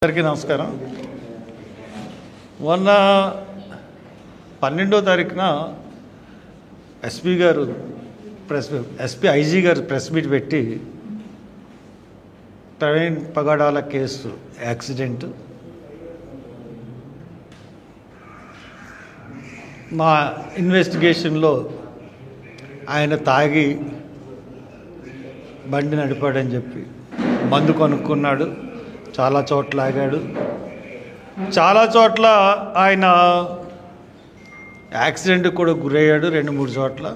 అందరికీ నమస్కారం. మొన్న 12వ తారీఖున ఎస్పీ ఐజీ గారు ప్రెస్ మీట్ పెట్టి ప్రవీణ్ పగడాల కేసు యాక్సిడెంట్, మా ఇన్వెస్టిగేషన్లో ఆయన తాగి బండి నడిపాడని చెప్పి మందు కొనుక్కున్నాడు, చాలా చోట్ల ఆగాడు, చాలా చోట్ల ఆయన యాక్సిడెంట్కి కూడా గురయ్యాడు 2-3 చోట్ల.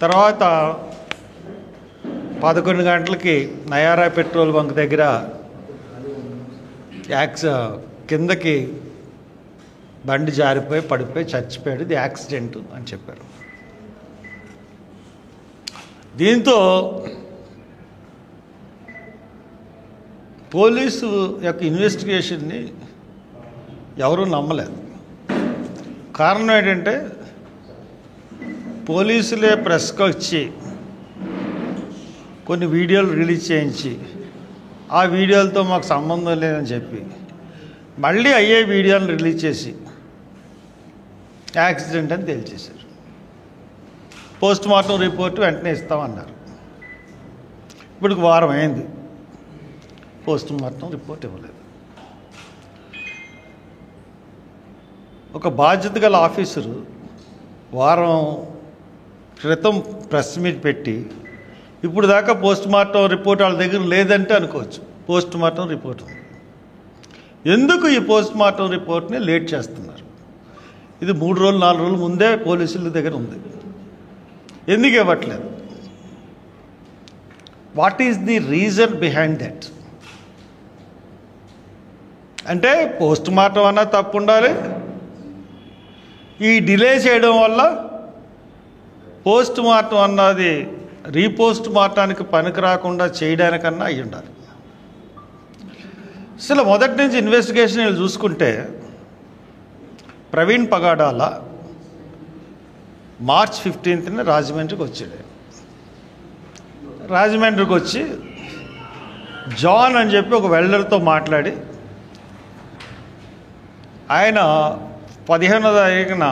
తర్వాత 11 గంటలకి నయారా పెట్రోల్ బంక్ దగ్గర కిందకి బండి జారిపోయి పడిపోయి చచ్చిపోయాడు, ఇది యాక్సిడెంట్ అని చెప్పారు. దీంతో పోలీసు యొక్క ఇన్వెస్టిగేషన్ని ఎవరూ నమ్మలేదు. కారణం ఏంటంటే పోలీసులే ప్రెస్కి వచ్చి కొన్ని వీడియోలు రిలీజ్ చేయించి ఆ వీడియోలతో మాకు సంబంధం లేదని చెప్పి మళ్ళీ అయ్యే వీడియోలను రిలీజ్ చేసి యాక్సిడెంట్ అని తేల్చేశారు. పోస్ట్ మార్టం రిపోర్టు వెంటనే ఇస్తామన్నారు. ఇప్పుడు వారం అయింది, పోస్ట్ మార్టం రిపోర్ట్ ఇవ్వలేదు. ఒక బాధ్యత గల ఆఫీసరు వారం క్రితం ప్రెస్ మీట్ పెట్టి ఇప్పుడు దాకా పోస్ట్ మార్టం రిపోర్ట్ వాళ్ళ దగ్గర లేదంటే అనుకోవచ్చు. పోస్ట్ మార్టం రిపోర్ట్ ఉంది. ఎందుకు ఈ పోస్ట్ మార్టం రిపోర్ట్ని లేట్ చేస్తున్నారు? ఇది 3 రోజులు 4 రోజుల ముందే పోలీసుల దగ్గర ఉంది, ఎందుకు ఇవ్వట్లేదు? What is the reason behind that? అంటే పోస్ట్ మార్టం అన్నా తప్పు ఉండాలి, ఈ డిలే చేయడం వల్ల పోస్ట్ మార్టం అన్నది రీపోస్ట్ మార్టానికి పనికి రాకుండా చేయడానికన్నా అయ్యి ఉండాలి. అసలు మొదటి నుంచి ఇన్వెస్టిగేషన్ చూసుకుంటే ప్రవీణ్ పగడాల మార్చ్ 15న రాజమండ్రికి వచ్చాడు. రాజమండ్రికి వచ్చి జాన్ అని చెప్పి ఒక వెల్డర్తో మాట్లాడి ఆయన 15వ తారీఖున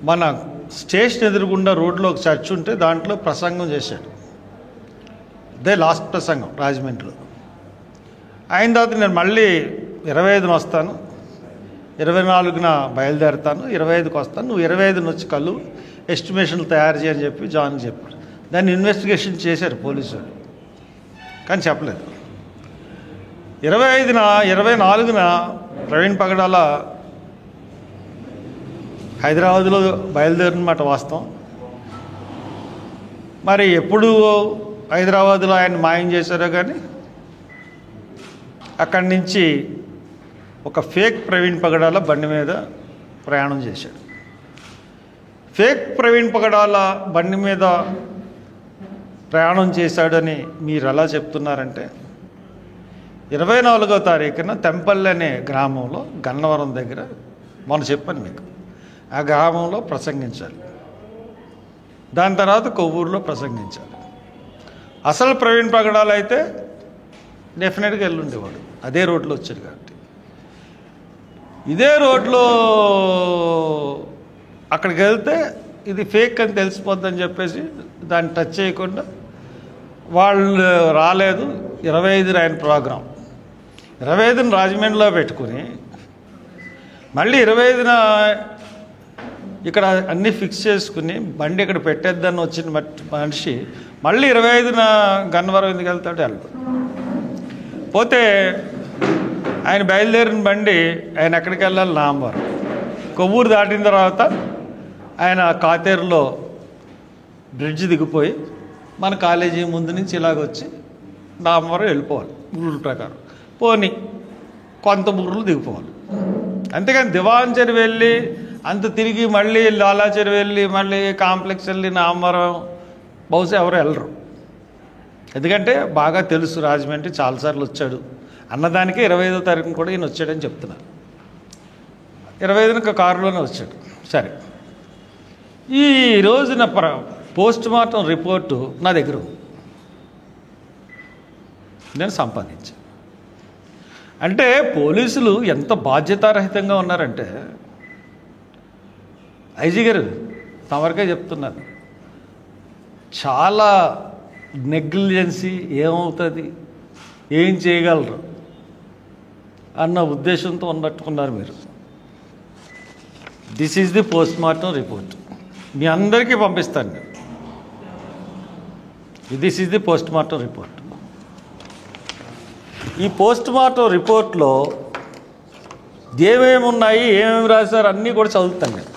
మన స్టేషన్ ఎదురుగుండా రోడ్లో ఒక చర్చ్ ఉంటే దాంట్లో ప్రసంగం చేశాడు. అదే లాస్ట్ ప్రసంగం రాజమండ్రిలో. అయిన తర్వాత నేను మళ్ళీ 25న వస్తాను, 24న బయలుదేరుతాను, 25కి వస్తాను, నువ్వు 25న వచ్చి కళ్ళు ఎస్టిమేషన్లు తయారు చేయని చెప్పి జాన్కి చెప్పాడు. దాన్ని ఇన్వెస్టిగేషన్ చేశారు పోలీసులు, కానీ చెప్పలేదు. 24న ప్రవీణ్ పగడాల హైదరాబాద్లో బయలుదేరినమాట వాస్తవం. మరి ఎప్పుడు హైదరాబాద్లో ఆయన మాయం చేశారో కానీ అక్కడి నుంచి ఒక ఫేక్ ప్రవీణ్ పగడాల బండి మీద ప్రయాణం చేశాడు. ఫేక్ ప్రవీణ్ పగడాల బండి మీద ప్రయాణం చేశాడని మీరు ఎలా చెప్తున్నారంటే 24వ తారీఖున తెంపల్లి అనే గ్రామంలో గన్నవరం దగ్గర మనం చెప్పాను మీకు, ఆ గ్రామంలో ప్రసంగించాలి, దాని తర్వాత కొవ్వూరులో ప్రసంగించాలి. అసలు ప్రవీణ్ పగడాల అయితే డెఫినెట్గా వెళ్ళుండేవాడు, అదే రోడ్లో వచ్చాడు. కాబట్టి ఇదే రోడ్లో అక్కడికి వెళ్తే ఇది ఫేక్ అని తెలిసిపోద్దని చెప్పేసి దాన్ని టచ్ చేయకుండా వాళ్ళు రాలేదు. 25న ఆయన ప్రోగ్రాం, 25న రాజమండ్రిలో పెట్టుకుని మళ్ళీ 25న ఇక్కడ అన్నీ ఫిక్స్ చేసుకుని బండి ఇక్కడ పెట్టేద్దని వచ్చిన మనిషి మళ్ళీ 25న గన్నవరం ఎందుకు వెళ్తాడు? వెళ్తాడు. పోతే ఆయన బయలుదేరిన బండి ఆయన ఎక్కడికి వెళ్ళాలి? నాంబరం. కొవ్వూరు దాటిన తర్వాత ఆయన కాతేరులో బ్రిడ్జ్ దిగిపోయి మన కాలేజీ ముందు నుంచి ఇలాగొచ్చి నాంబరం వెళ్ళిపోవాలి రూల్ ప్రకారం. పోనీ కొంత ఊర్లు దిగిపోవాలి, అంతేకాని దివాంచరి వెళ్ళి అంత తిరిగి మళ్ళీ లాలాచరి వెళ్ళి మళ్ళీ కాంప్లెక్స్ వెళ్ళి నాంబరం బహుశా ఎవరు వెళ్ళరు. ఎందుకంటే బాగా తెలుసు రాజమండ్రి చాలాసార్లు వచ్చాడు అన్నదానికే 25వ తారీఖున కూడా ఈయన వచ్చాడని చెప్తున్నారు. 25న కారులోనే వచ్చాడు. సరే, ఈ రోజున పోస్ట్ మార్టం రిపోర్టు నా దగ్గర ఉంది. నేను సంపాదించాను. అంటే పోలీసులు ఎంత బాధ్యతారహితంగా ఉన్నారంటే, ఐజీ గారు తమరికే చెప్తున్నాను, చాలా నెగ్లిజెన్సీ, ఏమవుతుంది, ఏం చేయగలరు అన్న ఉద్దేశంతో ఉన్నట్టుకున్నారు మీరు. This is the post mortem report. మీ అందరికీ పంపిస్తాను నేను. This is the post mortem report. ఈ పోస్ట్ మార్టం రిపోర్ట్లో ఏమేమి ఉన్నాయి, ఏమేమి రాశారు అన్నీ కూడా చదువుతాను నేను.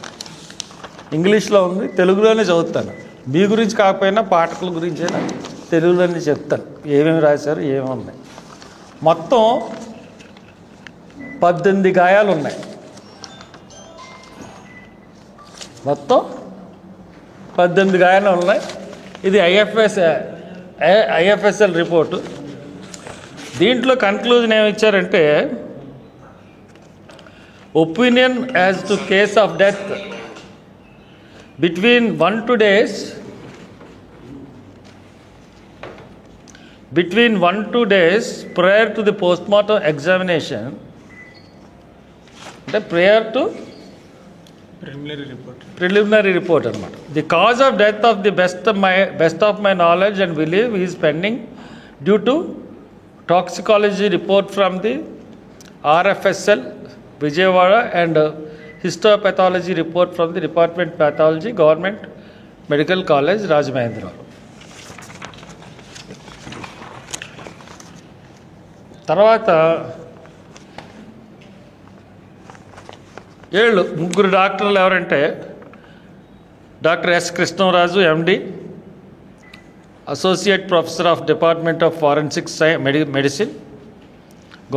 ఇంగ్లీష్లో ఉంది, తెలుగులోనే చదువుతాను. మీ గురించి కాకపోయినా పాఠకుల గురించి అయినా తెలుగులోనే చెప్తాను ఏమేమి రాశారు, ఏమేమి ఉన్నాయి. మొత్తం 18 గాయాలు ఉన్నాయి. మొత్తం 18 గాయాలు ఉన్నాయి. ఇది ఐఎఫ్ఎస్ఎల్ రిపోర్టు. దీంట్లో కన్క్లూజన్ ఏమి ఇచ్చారంటే, opinion as to case of death between 1-2 days prior to the postmortem examination, అంటే prior to preliminary report అన్నమాట. The cause of death of the best of my knowledge and belief is pending due to toxicology report from the RFSL Vijayawada and histopathology report from the Department Pathology, Government Medical College, Rajamahendra. తర్వాత ముగ్గురు డాక్టర్లు ఎవరంటే, doctor S Krishnaraju MD, associate professor of department of forensic medicine,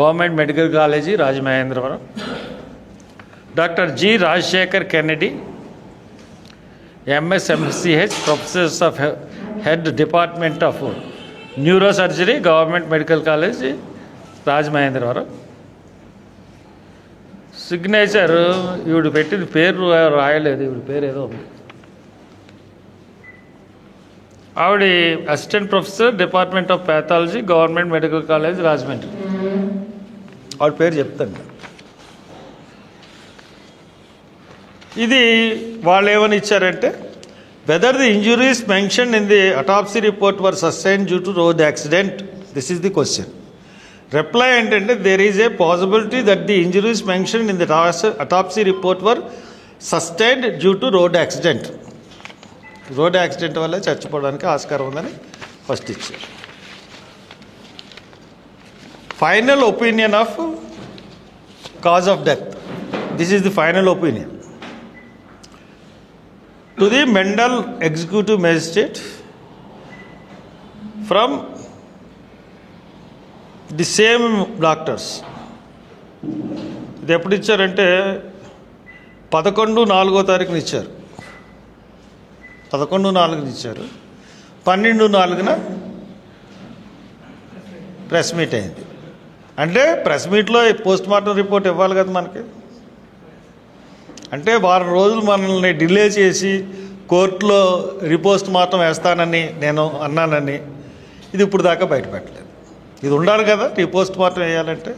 government medical college, Rajamahendravaram. Doctor G Rajasekhar Kennedy, MSMCH, professors of head department of neuro surgery, government medical college, Rajamahendravaram. Signature ఈవిడ పెట్టిన పేరు రాయలేదు, ఈవిడ పేరు ఏదో ఉంది. ఆవిడ assistant professor, department of pathology, government medical college, Rajahmundry. ఆవిడ పేరు చెప్తాను. ఇది వాళ్ళు ఏమని ఇచ్చారంటే, whether the injuries mention in the autopsy report were sustain due to road accident, this is the question. Reply ఏంటంటే, there is a possibility that the injuries mention in the autopsy report were sustained due to road accident. Road accident వల్ల చచ్చిపోవడానికి ఆస్కారం ఉందని first ఇచ్చారు. Final opinion of cause of death, this is the final opinion. To the Mendel Executive Magistrate from the same doctors. ఇది ఎప్పుడు ఇచ్చారంటే 11/4 ఇచ్చారు. 11/4 ఇచ్చారు. 12/4 ప్రెస్ మీట్ అయింది. అంటే ప్రెస్ మీట్లో పోస్ట్ మార్టం రిపోర్ట్ ఇవ్వాలి కదా మనకి. అంటే వారం రోజులు మనల్ని డిలే చేసి కోర్టులో రిపోస్ట్ మార్టం వేస్తానని నేను అన్నానని ఇది ఇప్పుడు దాకా బయటపెట్టలేదు. ఇది ఉండాలి కదా రిపోస్ట్ మార్టం వేయాలంటే.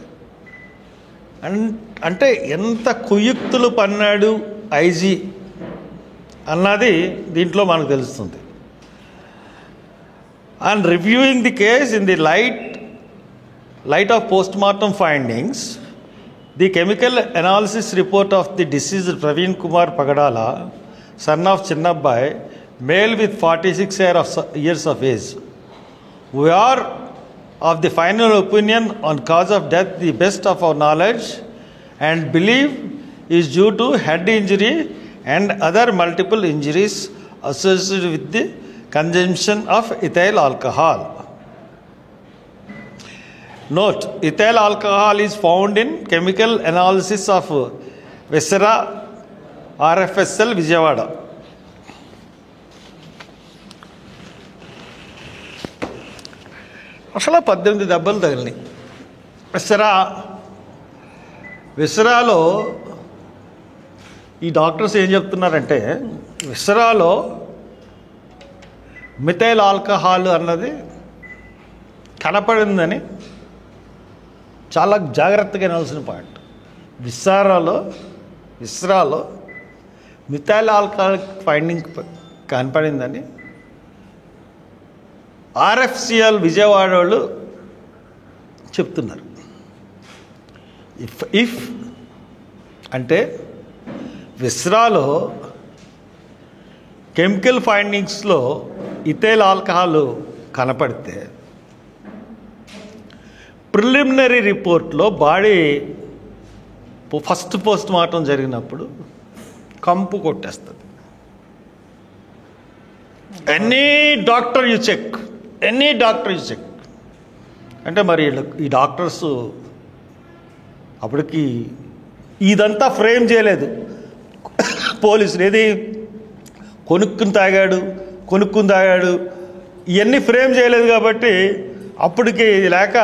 అంటే ఎంత కుయుక్తులు పన్నాడు ఐజీ అన్నది దీంట్లో మనకు తెలుస్తుంది. And reviewing the case in the light of post-mortem findings, the chemical analysis report of the deceased Praveen Kumar Pagadala, son of Chinnabbai, male with 46 years of age. We are of the final opinion on cause of death, the best of our knowledge and belief is due to head injury and other multiple injuries associated with the consumption of ethyl alcohol. Note, ethyl alcohol is found in chemical analysis of Viscera RFSL Vijayawada. అసలు 18 దెబ్బలు తగిలినాయి. విసరాలో ఈ doctors ఏం చెప్తున్నారంటే, విసరాలో methyl alcohol అన్నది కనపడిందని చాలా జాగ్రత్తగా వినాల్సిన పాయింట్. విస్రాలో మిథైల్ ఆల్కహాలిక్ ఫైండింగ్ కనపడిందని ఆర్ఎఫ్సిఎల్ విజయవాడ వాళ్ళు చెప్తున్నారు. ఇఫ్ అంటే విస్రాలో కెమికల్ ఫైండింగ్స్లో ఇథైల్ ఆల్కహాల్ కనపడితే ప్రిలిమినరీ రిపోర్ట్లో బాడీ ఫస్ట్ పోస్ట్ మార్టం జరిగినప్పుడు కంపు కొట్టేస్తుంది. ఎనీ డాక్టర్ యు చెక్ అంటే మరి ఈ డాక్టర్స్ అప్పటికి ఇదంతా ఫ్రేమ్ చేయలేదు పోలీసులు. ఏది కొనుక్కుని తాగాడు ఇవన్నీ ఫ్రేమ్ చేయలేదు కాబట్టి అప్పటికి లేక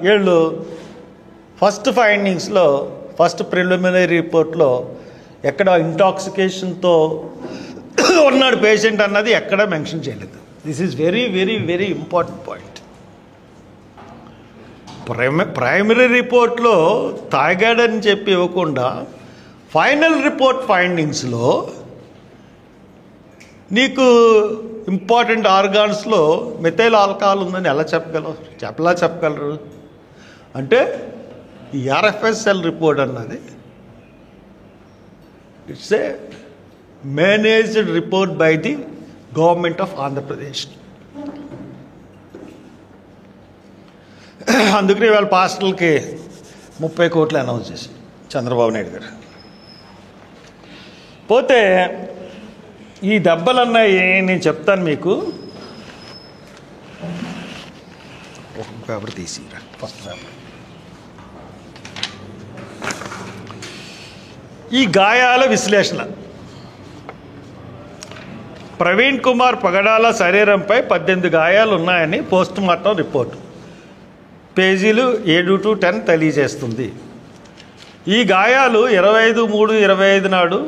వీళ్ళు ఫస్ట్ ఫైండింగ్స్లో ఫస్ట్ ప్రిలిమినరీ రిపోర్ట్లో ఎక్కడ ఇంటాక్సికేషన్తో ఉన్నాడు పేషెంట్ అన్నది ఎక్కడ మెన్షన్ చేయలేదు. This is very very very important point. Primary రిపోర్ట్లో తాగాడని చెప్పి ఇవ్వకుండా ఫైనల్ రిపోర్ట్ ఫైండింగ్స్లో నీకు ఇంపార్టెంట్ ఆర్గాన్స్లో మిథైల్ ఆల్కహాల్ ఉందని ఎలా చెప్పగలరు అంటే ఈ ఆర్ఎఫ్ఎస్ఎల్ రిపోర్ట్ అన్నది it's a managed report by the government of Andhra Pradesh. అందుకని వాళ్ళ పాస్టర్లకి 30 కోట్లు అనౌన్స్ చేసి చంద్రబాబు నాయుడు గారు. పోతే ఈ దెబ్బలన్నాయి నేను చెప్తాను మీకు. ఒక పేపర్ తీసిరా ఫస్ట్ పేపర్. ఈ గాయాల విశ్లేషణ. ప్రవీణ్ కుమార్ పగడాల శరీరంపై 18 గాయాలు ఉన్నాయని పోస్ట్ మార్టం రిపోర్టు పేజీలు 7-10 తెలియజేస్తుంది. ఈ గాయాలు 25/3/25 నాడు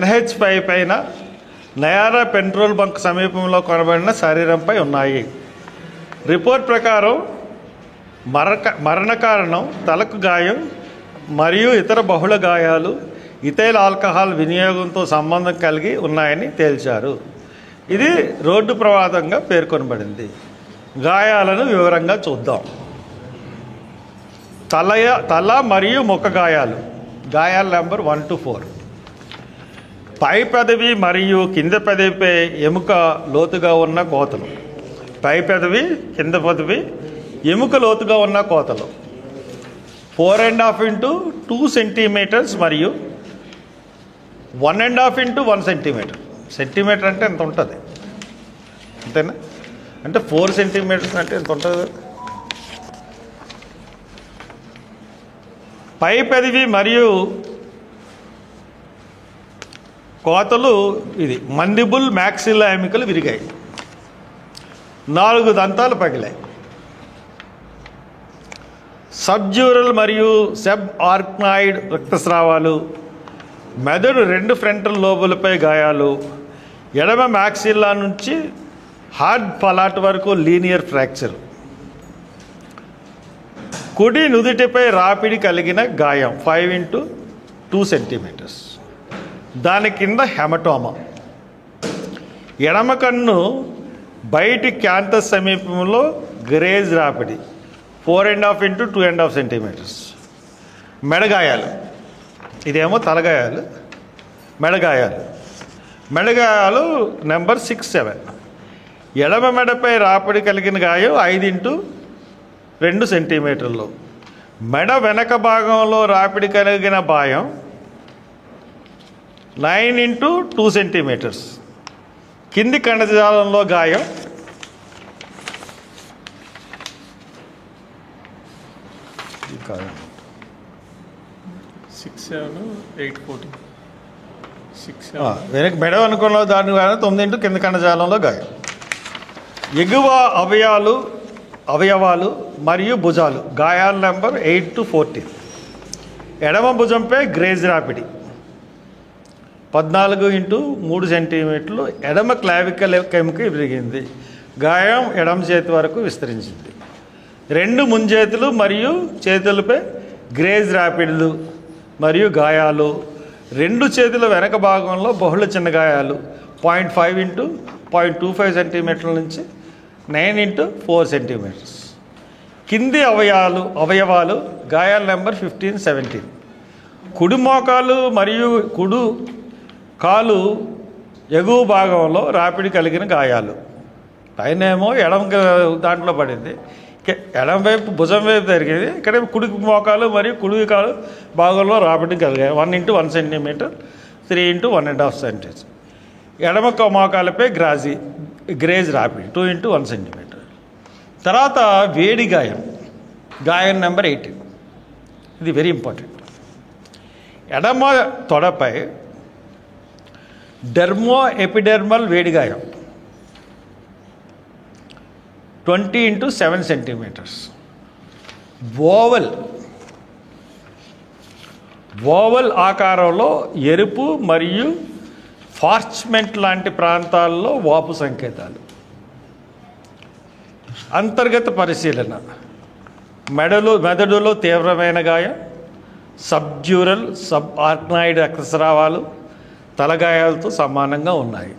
NH5 పైన నయారా పెట్రోల్ బంక్ సమీపంలో కనబడిన శరీరంపై ఉన్నాయి. రిపోర్ట్ ప్రకారం మరణ కారణం తలకు గాయం మరియు ఇతర బహుళ గాయాలు ఇథైల్ ఆల్కహాల్ వినియోగంతో సంబంధం కలిగి ఉన్నాయని తేల్చారు. ఇది రోడ్డు ప్రమాదంగా పేర్కొనబడింది. గాయాలను వివరంగా చూద్దాం. తల మరియు ముఖ గాయాలు. గాయాల నెంబర్ 1 to 4. పై పెదవి మరియు కింద పెదవిపై ఎముక లోతుగా ఉన్న కోతలు. పై పెదవి కింద పెదవి ఎముక లోతుగా ఉన్న కోతలు 4.5 into 2 centimeters మరియు 1.5 into 1 centimeter. సెంటీమీటర్ అంటే ఎంత ఉంటుంది అంతేనా? అంటే 4 centimeters అంటే ఎంత ఉంటుంది? పై పెదవి మరియు కోతలు ఇది మండిబుల్ మ్యాక్సిల్లా ఎముకలు విరిగాయి. 4 దంతాలు పగిలాయి. సబ్జ్యూరల్ మరియు సబ్ ఆర్క్నాయిడ్ రక్తస్రావాలు. మెదడు 2 ఫ్రంటల్ లోబులపై గాయాలు. ఎడమ మ్యాక్సిల్లా నుంచి హార్డ్ పలాట్ వరకు లీనియర్ ఫ్రాక్చర్. కుడి నుదుటిపై రాపిడి కలిగిన గాయం 5 into 2 centimeters. దాని కింద హెమటోమా. ఎడమ కన్ను బయటి క్యాంథస్ సమీపంలో గ్రేజ్ రాపిడి 4.5 into 2.5 centimeters. మెడగాయాలు. ఇదేమో తలగాయాలు. మెడగాయాలు నెంబర్ 6-7. ఎడమ మెడపై రాపిడి కలిగిన గాయం 5 into 2 centimeters. మెడ వెనక భాగంలో రాపిడి కలిగిన గాయం 9 into 2 centimeters. కింది కణజాలంలో గాయం 6-7-8-14. వెనక మెడ అనుకున్న దాని 9 into కింది కణజాలంలో గాయం. ఎగువ అవయవాలు మరియు భుజాలు. గాయాల నెంబర్ 8 to 14. ఎడమ భుజంపై గ్రేజ్ రాపిడి 14 into 3 centimeters. ఎడమ క్లావికల్ ఎముక విరిగింది. గాయం ఎడమ చేతి వరకు విస్తరించింది. 2 ముంజేతులు మరియు చేతులపై గ్రేజ్ ర్యాపిడ్లు మరియు గాయాలు. 2 చేతుల వెనక భాగంలో బహుళ చిన్న గాయాలు 0.5 ఇంటూ 0.25 సెంటీమీటర్ల నుంచి 9 ఇంటూ 4 సెంటీమీటర్స్. కింది అవయవాలు గాయాల నెంబర్ 15, 17. కుడి మోకాలు మరియు కుడి కాలు ఎగువ భాగంలో రాపిడి కలిగిన గాయాలు. పైనేమో ఎడమ దాంట్లో పడింది, ఎడమ వైపు భుజం వైపు జరిగేది. ఇక్కడ కుడి మోకాలు మరియు కుడి కాలు భాగంలో రాపిడి కలిగాయి 1 ఇంటూ 1 సెంటీమీటర్, 3 ఇంటూ 1.5 సెంటీమీటర్. ఎడమ మోకాలపై గ్రేజ్ రాపిడి 2 ఇంటూ 1 సెంటీమీటర్. తర్వాత వేడి గాయం నెంబర్ 18. ఇది వెరీ ఇంపార్టెంట్. ఎడమ తొడపై డెర్మో ఎపిడెర్మల్ వేడి గాయం 20 ఇంటూ 7 సెంటీమీటర్స్. ఓవల్ ఆకారంలో ఎరుపు మరియు ఫార్చ్మెంట్ లాంటి ప్రాంతాల్లో వాపు సంకేతాలు. అంతర్గత పరిశీలన. మెదడులో తీవ్రమైన గాయం, సబ్డ్యూరల్ ఆర్కనాయిడ్ రక్తస్రావాలు తలగాయాలతో సమానంగా ఉన్నాయి.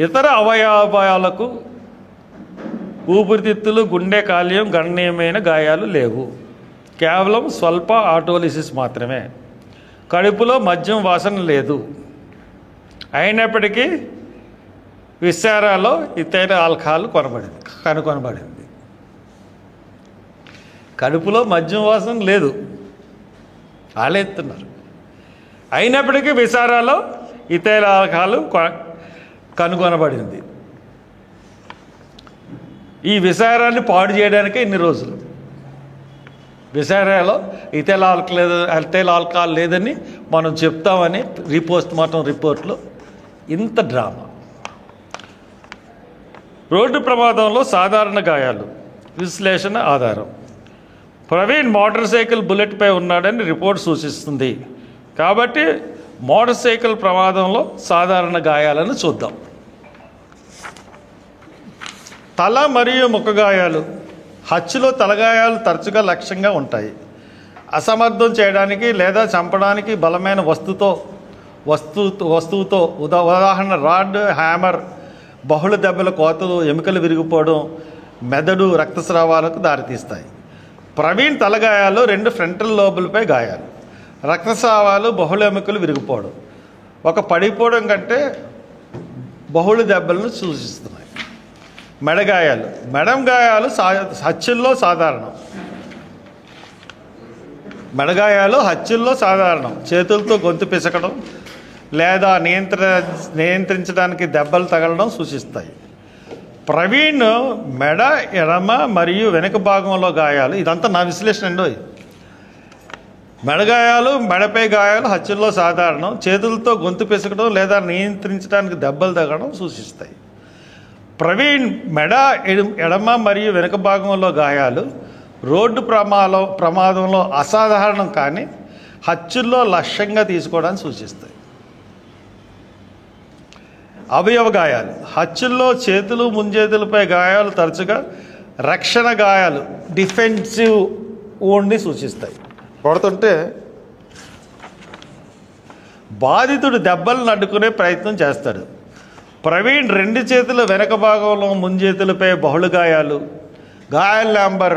ఇతర అవయవాలకు ఊపిరితిత్తులు, గుండె, కాలేయం గణనీయమైన గాయాలు లేవు. కేవలం స్వల్ప ఆటోలిసిస్ మాత్రమే. కడుపులో మద్యం వాసన లేదు. అయినప్పటికీ విశారాలో ఇతర ఆల్కహాల్ కనుగొనబడింది. కడుపులో మద్యం వాసన లేదు, ఆలెత్తున్నారు. అయినప్పటికీ విశారాలో ఇతర ఆల్కహాల్ కనుగొనబడింది. ఈ విశారాన్ని పాడు చేయడానికే ఇన్ని రోజులు. విశారాలో ఇథైల్ ఆల్కహాల్ లేదని మనం చెప్తామని పోస్ట్ మార్టం రిపోర్ట్లో ఇంత డ్రామా. రోడ్డు ప్రమాదంలో సాధారణ గాయాలు విశ్లేషణ ఆధారం. ప్రవీణ్ మోటార్ సైకిల్ బుల్లెట్పై ఉన్నాడని రిపోర్ట్ సూచిస్తుంది. కాబట్టి మోటార్ సైకిల్ ప్రమాదంలో సాధారణ గాయాలను చూద్దాం. తల మరియు ముఖ గాయాలు. హత్యలో తలగాయాలు తరచుగా లక్ష్యంగా ఉంటాయి. అసమర్థం చేయడానికి లేదా చంపడానికి బలమైన వస్తువుతో ఉదాహరణ రాడ్, హ్యామర్, బహుళ దెబ్బల కోతలు, ఎముకలు విరిగిపోవడం, మెదడు రక్తస్రావాలకు దారితీస్తాయి. ప్రవీణ్ తలగాయాలు 2 ఫ్రంటల్ లోబులపై గాయాలు, రక్తస్రావాలు, బహుళ ఎముకలు విరిగిపోవడం ఒక పడిపోవడం కంటే బహుళ దెబ్బలను సూచిస్తున్నాయి. మెడగాయాలు. మెడం గాయాలు హత్యల్లో సాధారణం. మెడగాయాలు హత్యల్లో సాధారణం. చేతులతో గొంతు పిసకడం లేదా నియంత్రించడానికి దెబ్బలు తగలడం సూచిస్తాయి. ప్రవీణ్ మెడ ఎడమ మరియు వెనుక భాగంలో గాయాలు. ఇదంతా నా విశ్లేషణ అండి. మెడగాయాలు, మెడపై గాయాలు హత్యల్లో సాధారణం. చేతులతో గొంతు పిసకడం లేదా నియంత్రించడానికి దెబ్బలు తగలడం సూచిస్తాయి. ప్రవీణ్ మెడ ఎడమ మరియు వెనుక భాగంలో గాయాలు రోడ్డు ప్రమాదంలో అసాధారణం కానీ హత్యల్లో లక్ష్యంగా తీసుకోవడానికి సూచిస్తాయి. అవయవ గాయాలు. హత్యల్లో చేతులు, ముంజేతులపై గాయాలు తరచుగా రక్షణ గాయాలు డిఫెన్సివ్ ఓన్ని సూచిస్తాయి. కొడుతుంటే బాధితుడు దెబ్బలను అడ్డుకునే ప్రయత్నం చేస్తాడు. ప్రవీణ్ 2 చేతుల వెనక భాగంలో ముంజేతులపై బహుళ గాయాలు గాయాల నెంబర్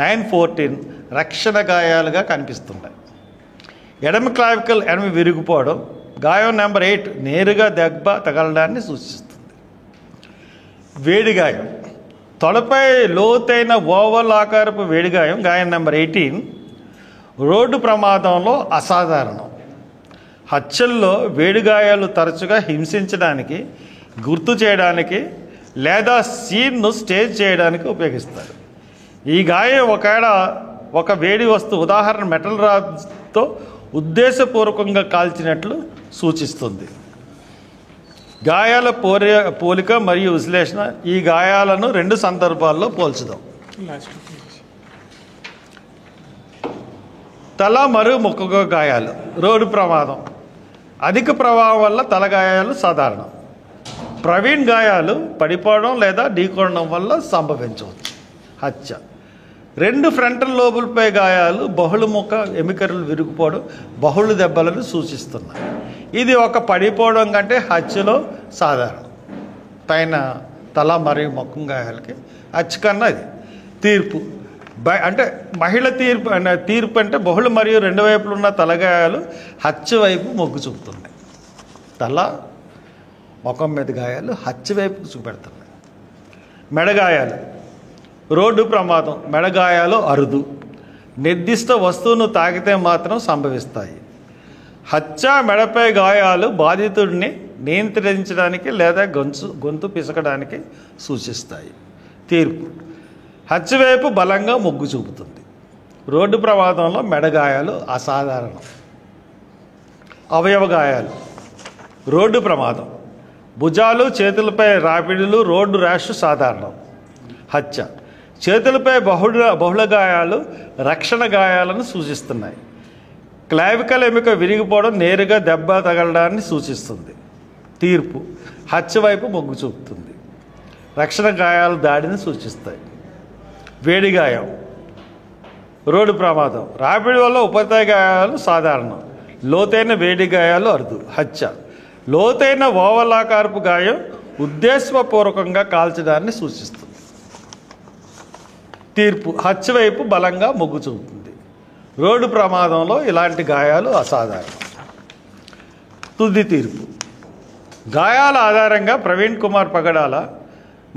914 రక్షణ గాయాలుగా కనిపిస్తున్నాయి. ఎడమ క్లావికల్ విరిగిపోవడం గాయం నెంబర్ 8 నేరుగా దెబ్బ తగలడాన్ని సూచిస్తుంది. వేడి గాయం. తొడపై లోతైన ఓవల్ ఆకారపు వేడిగాయం గాయం నెంబర్ 18 రోడ్డు ప్రమాదంలో అసాధారణం. హత్యల్లో వేడిగాయాలు తరచుగా హింసించడానికి, గుర్తు చేయడానికి లేదా సీన్ను స్టేజ్ చేయడానికి ఉపయోగిస్తారు. ఈ గాయం ఒక వేడి వస్తువు ఉదాహరణ మెటల్ రాడ్తో ఉద్దేశపూర్వకంగా కాల్చినట్లు సూచిస్తుంది. గాయాల పోలిక మరియు విశ్లేషణ. ఈ గాయాలను 2 సందర్భాల్లో పోల్చుదాం. తల మరియు ముఖ గాయాలు. రోడ్డు ప్రమాదం. అధిక ప్రభావం వల్ల తలగాయాలు సాధారణం. ప్రవీణ్ గాయాలు పడిపోవడం లేదా ఢీకొనడం వల్ల సంభవించవచ్చు. హత్య. 2 ఫ్రంటల్ లోబులపై గాయాలు బహుళముఖ ఎముకలు విరిగిపోవడం బహుళ దెబ్బలను సూచిస్తున్నాయి. ఇది ఒక పడిపోవడం కంటే హత్యలో సాధారణం. పైన తల మరియు ముఖం గాయాలకి హత్య కన్నా ఇది. తీర్పు అంటే మహిళ తీర్పు అంటే బహుళ మరియు 2 వైపులు ఉన్న తలగాయాలు హత్య వైపు మొగ్గు చూపుతున్నాయి. తల ముఖం మీద గాయాలు హత్య వైపు చూపెడుతున్నాయి. మెడగాయాలు. రోడ్డు ప్రమాదం. మెడగాయాలు అరుదు, నిర్దిష్ట వస్తువును తాకితే మాత్రం సంభవిస్తాయి. హత్య మెడపై గాయాలు బాధితుడిని నియంత్రించడానికి లేదా గొంతు పిసకడానికి సూచిస్తాయి. తీర్పు హత్య వైపు బలంగా మొగ్గు చూపుతుంది. రోడ్డు ప్రమాదంలో మెడగాయాలు అసాధారణం. అవయవ గాయాలు. రోడ్డు ప్రమాదం. భుజాలు చేతులపై రాపిడులు రోడ్డు ర్యాష్ సాధారణం. హత్య చేతులపై బహుళ గాయాలు రక్షణ గాయాలను సూచిస్తున్నాయి. క్లావికల్ ఎముక విరిగిపోవడం నేరుగా దెబ్బ తగలడాన్ని సూచిస్తుంది. తీర్పు హత్య వైపు మొగ్గు చూపుతుంది. రక్షణ గాయాలు దాడిని సూచిస్తాయి. వేడి గాయం. రోడ్డు ప్రమాదం. రాపిడి వల్ల ఉపరితల గాయాలు సాధారణం. లోతైన వేడి గాయాలు అరుదు. హత్య లోతైన ఓవలాకారపు గాయం ఉద్దేశపూర్వకంగా కాల్చడాన్ని సూచిస్తుంది. తీర్పు హత్య వైపు బలంగా మొగ్గు చూపుతుంది. రోడ్డు ప్రమాదంలో ఇలాంటి గాయాలు అసాధారణం. తుది తీర్పు. గాయాల ఆధారంగా ప్రవీణ్ కుమార్ పగడాల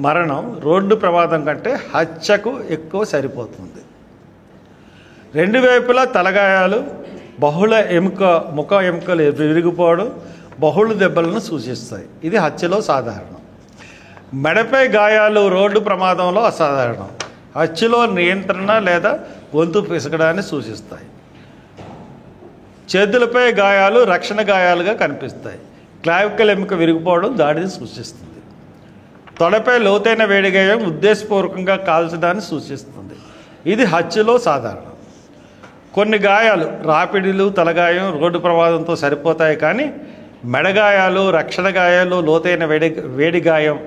మరణం రోడ్డు ప్రమాదం కంటే హత్యకు ఎక్కువ సరిపోతుంది. 2 వైపులా తలగాయాలు బహుళ ముఖ ఎముకలు విరిగిపోవడం బహుళ దెబ్బలను సూచిస్తాయి. ఇది హత్యలో సాధారణం. మెడపై గాయాలు రోడ్డు ప్రమాదంలో అసాధారణం. హత్యలో నియంత్రణ లేదా గొంతు పిసకడాన్ని సూచిస్తాయి. చేతులపై గాయాలు రక్షణ గాయాలుగా కనిపిస్తాయి. క్లావికల్ ఎముక విరిగిపోవడం దాడిని సూచిస్తుంది. తొడపై లోతైన వేడి గాయం ఉద్దేశపూర్వకంగా కాల్చడాన్ని సూచిస్తుంది. ఇది హత్యలో సాధారణం. కొన్ని గాయాలు రాపిడిలు తలగాయం రోడ్డు ప్రమాదంతో సరిపోతాయి, కానీ మెడగాయాలు రక్షణ గాయాలు లోతైన వేడి గాయం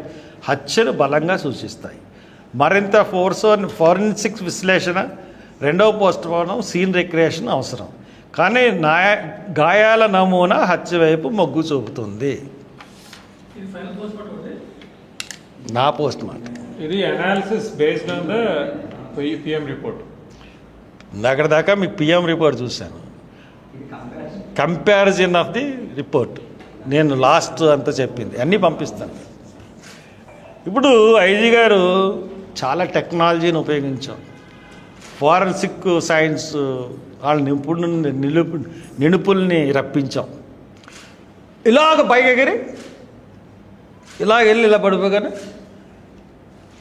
హత్యను బలంగా సూచిస్తాయి. మరింత ఫోరెన్సిక్ విశ్లేషణ, 2వ పోస్ట్మార్టం, సీన్ రిక్రియేషన్ అవసరం, కానీ గాయాల నమూనా హత్య వైపు మొగ్గు చూపుతుంది. నా పోస్ట్మార్టం ఇది analysis based on the PM report. అక్కడ దాకా మీకు పిఎం రిపోర్ట్ చూశాను. కంపారిజన్ ఆఫ్ ది రిపోర్ట్ నేను లాస్ట్ అంతా చెప్పింది అన్నీ పంపిస్తాను. ఇప్పుడు ఐజీ గారు చాలా టెక్నాలజీని ఉపయోగించాం. ఫోరెన్సిక్ సైన్స్ వాళ్ళ నిపుణుల్ని రప్పించాం. ఇలాగ పైకి ఎగిరి ఇలాగ వెళ్ళి ఇలా పడిపోగానే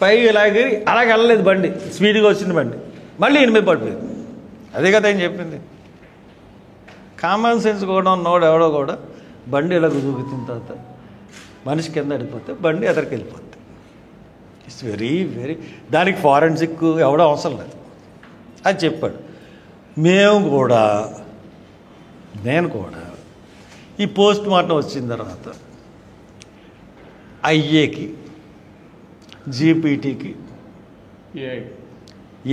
పైకి ఇలా ఎగిరి అలాగే వెళ్ళలేదు, బండి స్పీడ్గా వచ్చింది, బండి మళ్ళీ ఈయన మీద పడిపోయింది. అదే కదా ఏం చెప్పింది. కామన్ సెన్స్ కూడా ఉన్నవాడు ఎవడో కూడా బండి ఇలా చూపించిన తర్వాత మనిషి కింద పడిపోతే బండి ఎదరికి వెళ్ళిపోతుంది. ఇట్స్ వెరీ దానికి ఫారెన్సిక్ ఎవడో అవసరం లేదు, అది చెప్పాడు. నేను కూడా ఈ పోస్ట్ మార్టం వచ్చిన తర్వాత ఐఏకి, జీపీటీకి,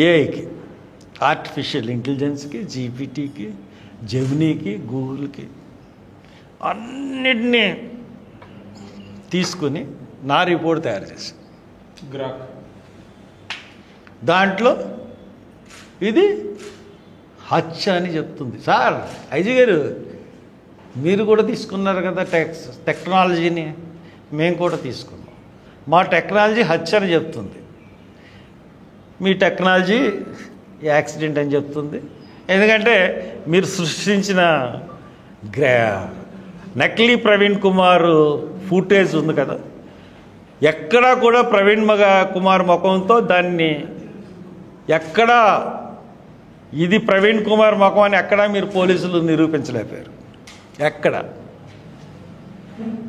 ఏఐకి, ఆర్టిఫిషియల్ ఇంటెలిజెన్స్కి, జీపీటీకి, జెమినీకి, గూగుల్కి అన్నిటినీ తీసుకుని నా రిపోర్ట్ తయారు చేసి దాంట్లో ఇది హత్య అని చెప్తుంది. సార్ ఐజీ గారు మీరు కూడా తీసుకున్నారు కదా టెక్నాలజీని, మేము కూడా తీసుకున్నాం. మా టెక్నాలజీ హత్య అని చెప్తుంది, మీ టెక్నాలజీ యాక్సిడెంట్ అని చెప్తుంది. ఎందుకంటే మీరు సృష్టించిన నకిలీ ప్రవీణ్ కుమార్ ఫుటేజ్ ఉంది కదా, ఎక్కడా కూడా ప్రవీణ్ కుమార్ ముఖంతో దాన్ని ఎక్కడా ఇది ప్రవీణ్ కుమార్ ముఖం అని ఎక్కడా మీరు పోలీసులు నిరూపించలేకపోయారు. ఎక్కడ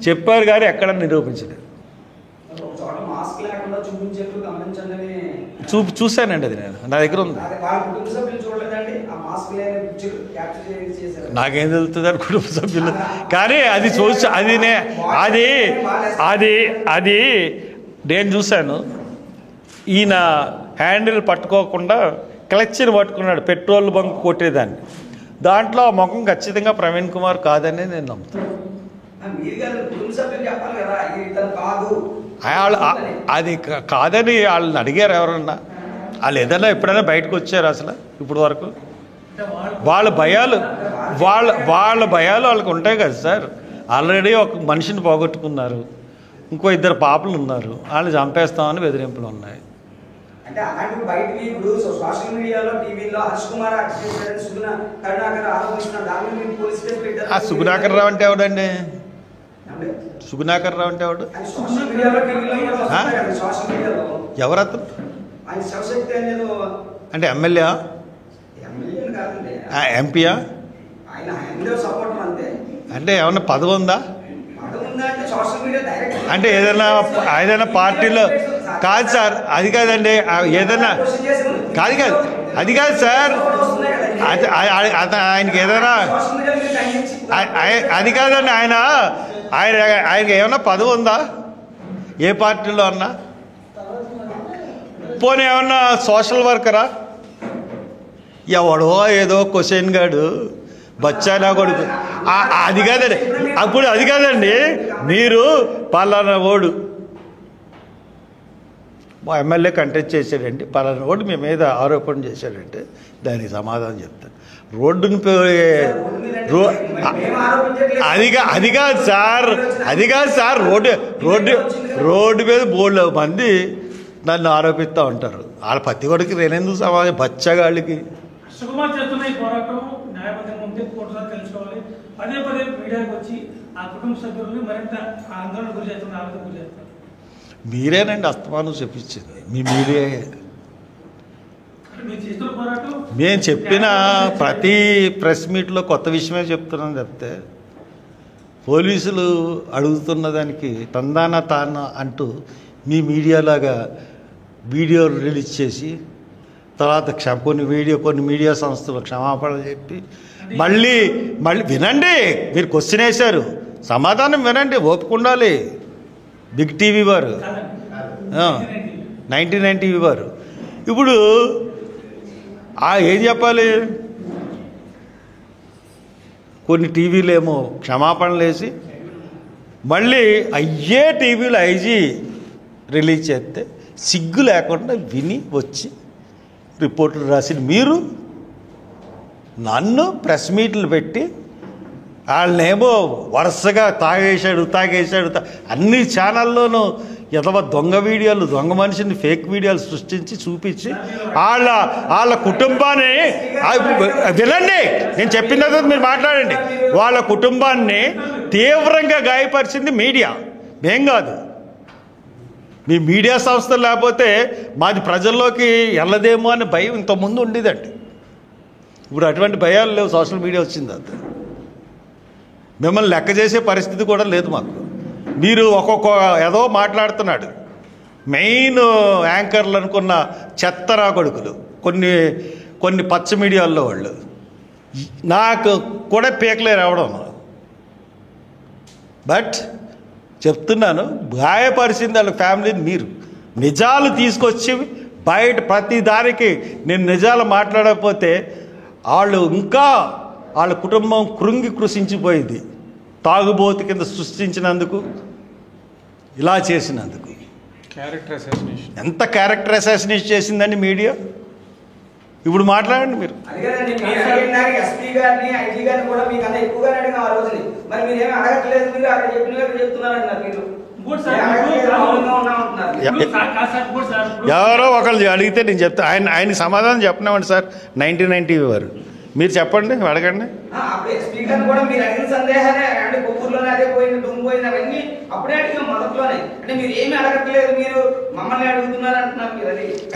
చెప్పారు కానీ ఎక్కడ నిరూపించలేదు. చూశానండి, అది నేను నా దగ్గర ఉంది. నాకేం తెలుస్తుంది అని కుటుంబ సభ్యులు, కానీ అది చూసి అది నేను చూశాను. ఈయన హ్యాండిల్ పట్టుకోకుండా క్లచ్ని పట్టుకున్నాడు, పెట్రోల్ బంక్ కొట్టేదాన్ని. దాంట్లో ఆ ముఖం ఖచ్చితంగా ప్రవీణ్ కుమార్ కాదని నేను నమ్ముతాను. అది కాదని వాళ్ళని అడిగారు ఎవరన్నా? వాళ్ళు ఏదైనా ఎప్పుడైనా బయటకు వచ్చారు అసలు ఇప్పుడు వరకు? వాళ్ళ భయాలు వాళ్ళకు ఉంటాయి కదా సార్. ఆల్రెడీ ఒక మనిషిని పోగొట్టుకున్నారు, ఇంకో 2 పాపలు ఉన్నారు, వాళ్ళు చంపేస్తామని బెదిరింపులు ఉన్నాయి. అంటే అలాంటి బయటికి ఇప్పుడు సోషల్ మీడియాలో టీవీలో హర్ష్ కుమార్ కరుణాకర్ ఆరోపిస్తున్నారు, దాని మీద పోలీస్ కేసు పెట్టారు. ఆ సుగుణాకర్ రావు అంటే ఎవడండి? సుగుణాకర్ రావు అంటే ఎవడు? సోషల్ మీడియాలో సోషల్ మీడియాలో ఎవరతను? ఆయన శివశక్తి అనేది అంటే ఎమ్మెల్యే కాదండి, ఎంపీయా? ఆయన ఎమ్మెల్యే సపోర్టర్ అంతే. అంటే ఏమన్నా పదవి ఉందా? సోషల్ మీడియా డైరెక్ట్ అంటే ఏదైనా పార్టీలో కాదు సార్, అది కాదండి. ఏదైనా అది కాదు సార్, ఆయనకి ఏదైనా అది కాదండి. ఆయనకి ఏమన్నా పదవి ఉందా ఏ పార్టీలో అన్నా? పోనీ ఏమన్నా సోషల్ వర్కరా? ఎవడో ఏదో క్వశ్చన్ గాడు బచ్చానా కొడుకు, అది కాదండి. అప్పుడు అది కాదండి, మీరు పలానా ఓడు మా ఎమ్మెల్యే కంటెస్ట్ చేశాడంటే, పలానా ఓడు మీ మీద ఆరోపణ చేశాడంటే దానికి సమాధానం చెప్తాను. రోడ్డుని అది కాదు సార్, రోడ్డు మీద బోల్డ్ మంది నన్ను ఆరోపిస్తూ ఉంటారు. వాళ్ళ పత్తి కొడుకు నేనెందుకు సమాధానం? బచ్చగాళ్ళకి సుకుమార్ చేస్తున్న ఈ పోరాటం న్యాయబద్ధంగా ఉంటే కోర్టులో తెలుసుకోవాలి. పదే మీడియాకి వచ్చి ఆ కుటుంబ సభ్యులను మరింత ఆందోళన గురి చేస్తున్నారు, ఆవేదన గురి చేస్తున్నారు. మీరేనండి అస్తమానం చెప్పించింది, మీ మీడియా. మేము చెప్పిన ప్రతి ప్రెస్ మీట్లో కొత్త విషయమే చెప్తున్నాను చెప్తే, పోలీసులు అడుగుతున్న దానికి తందాన తాన అంటూ మీ మీడియాలాగా వీడియో రిలీజ్ చేసి తర్వాత కొన్ని మీడియా సంస్థలు క్షమాపణలు చెప్పి మళ్ళీ వినండి. మీరు క్వశ్చన్ వేశారు, సమాధానం వినండి, ఓపిక ఉండాలి. బిగ్ టీవీ వారు 99 టీవీ వారు ఇప్పుడు ఏం చెప్పాలి? కొన్ని టీవీలు ఏమో క్షమాపణలు వేసి మళ్ళీ అయ్యే టీవీలో ఐజీ రిలీజ్ చేస్తే సిగ్గు లేకుండా విని వచ్చి రిపోర్టులు రాసిన మీరు నన్ను ప్రెస్ మీట్లు పెట్టి వాళ్ళనేమో వరుసగా తాగేశాడు అన్ని ఛానల్లోనూ దొంగ వీడియోలు, దొంగ మనిషిని ఫేక్ వీడియోలు సృష్టించి చూపించి వాళ్ళ కుటుంబాన్ని వినండి, నేను చెప్పిన తర్వాత మీరు మాట్లాడండి. వాళ్ళ కుటుంబాన్ని తీవ్రంగా గాయపరిచింది మీడియా, మేం కాదు. మీ మీడియా సంస్థలు లేకపోతే మాది ప్రజల్లోకి వెళ్ళదేమో అని భయం ఇంతకుముందు ఉండేదండి. ఇప్పుడు అటువంటి భయాలు లేవు, సోషల్ మీడియా వచ్చింది. అంత మిమ్మల్ని లెక్క చేసే పరిస్థితి కూడా లేదు మాకు. మీరు ఒక్కొక్క ఏదో మాట్లాడుతున్నాడు, మెయిన్ యాంకర్లు అనుకున్న చెత్తరా కొడుకులు కొన్ని పచ్చ మీడియాల్లో వాళ్ళు నాకు కూడా పీకలేరు రావడం. బట్ చెప్తున్నాను, గాయపరిచింది వాళ్ళ ఫ్యామిలీని. మీరు నిజాలు తీసుకొచ్చి బయట ప్రతి దానికి నేను నిజాలు మాట్లాడకపోతే వాళ్ళ కుటుంబం కృషించిపోయింది. తాగుబోతు కింద సృష్టించినందుకు, ఇలా చేసినందుకు. ఎంత క్యారెక్టర్ అసాసినేషన్ చేసిందండి మీడియా? ఇప్పుడు మాట్లాడండి మీరు. ఎవరో ఒకళ్ళు అడిగితే నేను చెప్తా. ఆయనకి సమాధానం చెప్పినామండి సార్ 99 టీవీ వారు. మీరు చెప్పండి, అడగండి.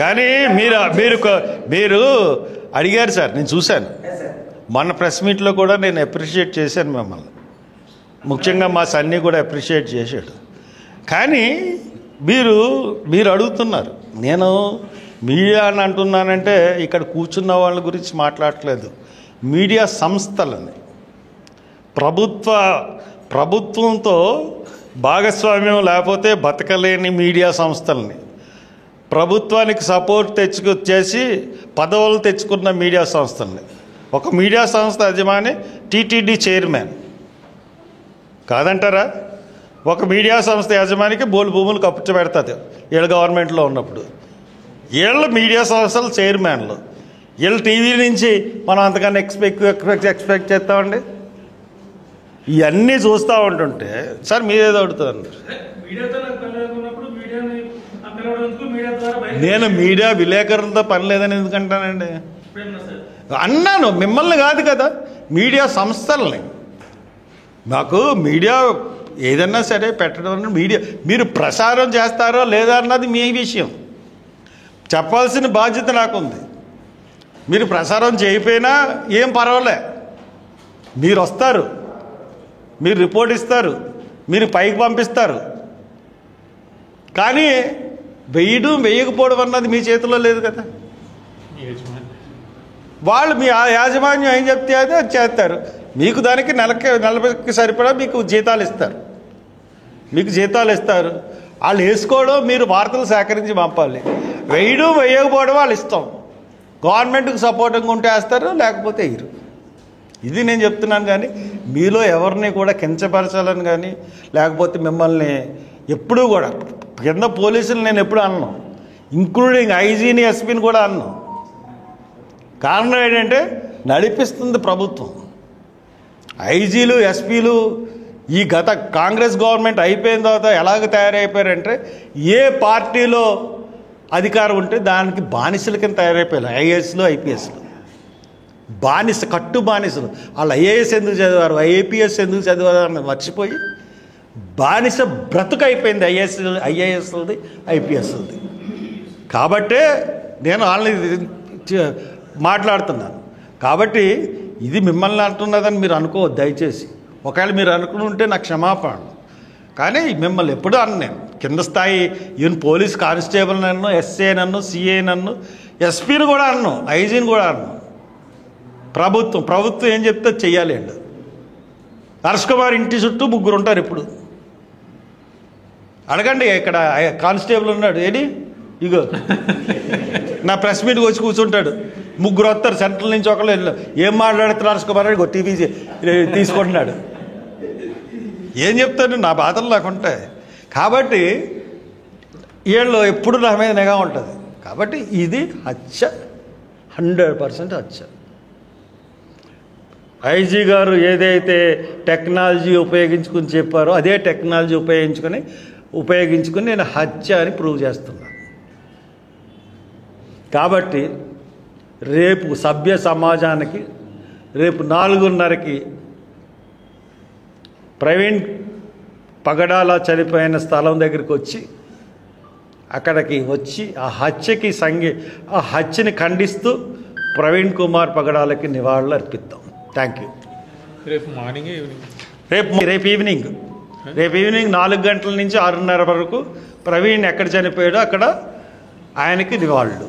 కానీ మీరు అడిగారు సార్, నేను చూశాను. మొన్న ప్రెస్ మీట్లో కూడా నేను అప్రిషియేట్ చేశాను మిమ్మల్ని, ముఖ్యంగా మా సన్నీ కూడా అప్రిషియేట్ చేశాడు. కానీ మీరు అడుగుతున్నారు, నేను మీడియా అని అంటున్నానంటే ఇక్కడ కూర్చున్న వాళ్ళ గురించి మాట్లాడట్లేదు, మీడియా సంస్థలని, ప్రభుత్వంతో భాగస్వామ్యం లేకపోతే బతకలేని మీడియా సంస్థల్ని, ప్రభుత్వానికి సపోర్ట్ చేసి పదవులు తెచ్చుకున్న మీడియా సంస్థల్ని. ఒక మీడియా సంస్థ యజమాని టీటీడీ చైర్మన్ కాదంటారా? ఒక మీడియా సంస్థ యజమానికి బోలు భూములు కప్పుపెడుతుంది వీళ్ళ గవర్నమెంట్లో ఉన్నప్పుడు. వీళ్ళు మీడియా సంస్థల చైర్మన్లు, వీళ్ళు టీవీ నుంచి మనం అంతకన్నా ఎక్స్పెక్ట్ చేస్తామండి. ఇవన్నీ చూస్తూ ఉంటుంటే సార్ మీరేదో అడుగుతుంది. నేను మీడియా విలేకరులతో పని లేదని ఎందుకంటానండి? అన్నాను, మిమ్మల్ని కాదు కదా, మీడియా సంస్థల్ని. మాకు మీడియా ఏదన్నా సరే పెట్టడం, మీడియా మీరు ప్రసారం చేస్తారో లేదా అన్నది మీ విషయం, చెప్పాల్సిన బాధ్యత నాకుంది. మీరు ప్రసారం చేయకపోయినా ఏం పర్వాలే, మీరు వస్తారు, మీరు రిపోర్ట్ ఇస్తారు, మీరు పైకి పంపిస్తారు. కానీ వేయకపోవడం అన్నది మీ చేతిలో లేదు కదా. వాళ్ళు మీ యాజమాన్యం ఏం చెప్తే అది చేస్తారు. మీకు దానికి నెలకి సరిపడా మీకు జీతాలు ఇస్తారు, వాళ్ళు వేసుకోవడం, మీరు వార్తలు సేకరించి పంపాలి. వేయకపోవడం వాళ్ళు ఇష్టం. గవర్నమెంట్కి సపోర్టింగ్ ఉంటే వేస్తారు, లేకపోతే వేయరు. ఇది నేను చెప్తున్నాను. కానీ మీలో ఎవరిని కూడా కించపరచాలని కానీ లేకపోతే మిమ్మల్ని ఎప్పుడూ కూడా కింద పోలీసులు నేను ఎప్పుడు అన్నాను, ఇంక్లూడింగ్ ఐజీని ఎస్పీని కూడా అన్నాను. కారణం ఏంటంటే నడిపిస్తుంది ప్రభుత్వం. ఐజీలు ఎస్పీలు ఈ గత కాంగ్రెస్ గవర్నమెంట్ అయిపోయిన తర్వాత ఎలాగ తయారైపోయారంటే ఏ పార్టీలో అధికారం ఉంటే దానికి బానిసల కింద తయారైపోయారు. ఐఏఎస్లు ఐపీఎస్లు కట్టు బానిసలు. వాళ్ళు ఐఏఎస్ ఎందుకు చదివారు, ఐఏపీఎస్ ఎందుకు చదివారు అని మర్చిపోయి బానిస బ్రతుకు అయిపోయింది ఐఏఎస్లది ఐపీఎస్లది. కాబట్టే నేను వాళ్ళని మాట్లాడుతున్నాను. కాబట్టి ఇది మిమ్మల్ని అంటున్నదని మీరు అనుకోవద్దు దయచేసి. ఒకవేళ మీరు అనుకుని ఉంటే నాకు క్షమాపణ. కానీ మిమ్మల్ని ఎప్పుడు నేను కింద స్థాయి ఈవెన్ పోలీస్ కానిస్టేబుల్ నన్ను, ఎస్ఏ నన్ను, సిఏ నన్ను, ఎస్పీని కూడా అన్ను, ఐజీని కూడా అన్ను. ప్రభుత్వం ఏం చెప్తే చెయ్యాలి అండి. హర్ష్ కుమార్ ఇంటి చుట్టూ 3 ఉంటారు. ఇప్పుడు అడగండి, ఇక్కడ కానిస్టేబుల్ ఉన్నాడు, ఏది ఇగో నా ప్రెస్ మీట్కి వచ్చి కూర్చుంటాడు. 3 వస్తారు సెంట్రల్ నుంచి. ఒకళ్ళు ఏం మాట్లాడుతున్నారు హర్ష్ కుమార్ అని టీవీ తీసుకుంటున్నాడు. ఏం చెప్తాను, నా బాధలు నాకు ఉంటాయి. కాబట్టి వీళ్ళు ఎప్పుడు నా మీద నిఘా ఉంటుంది. కాబట్టి ఇది హత్య, 100% హత్య. ఐజీ గారు ఏదైతే టెక్నాలజీ ఉపయోగించుకుని చెప్పారో అదే టెక్నాలజీ ఉపయోగించుకుని నేను హత్య అని ప్రూవ్ చేస్తున్నాను. కాబట్టి రేపు సభ్య సమాజానికి రేపు 4:30కి ప్రవీణ్ పగడాల చనిపోయిన స్థలం దగ్గరికి వచ్చి అక్కడికి వచ్చి ఆ హత్యని ఖండిస్తూ ప్రవీణ్ కుమార్ పగడాలకి నివాళులు అర్పిద్దాం. Thank you. రేపు మార్నింగ్ ఈవినింగ్ రేపు ఈవినింగ్ 4 గంటల నుంచి 6:30 వరకు ప్రవీణ్ ఎక్కడ చనిపోయాడో అక్కడ ఆయనకి నివాళులు.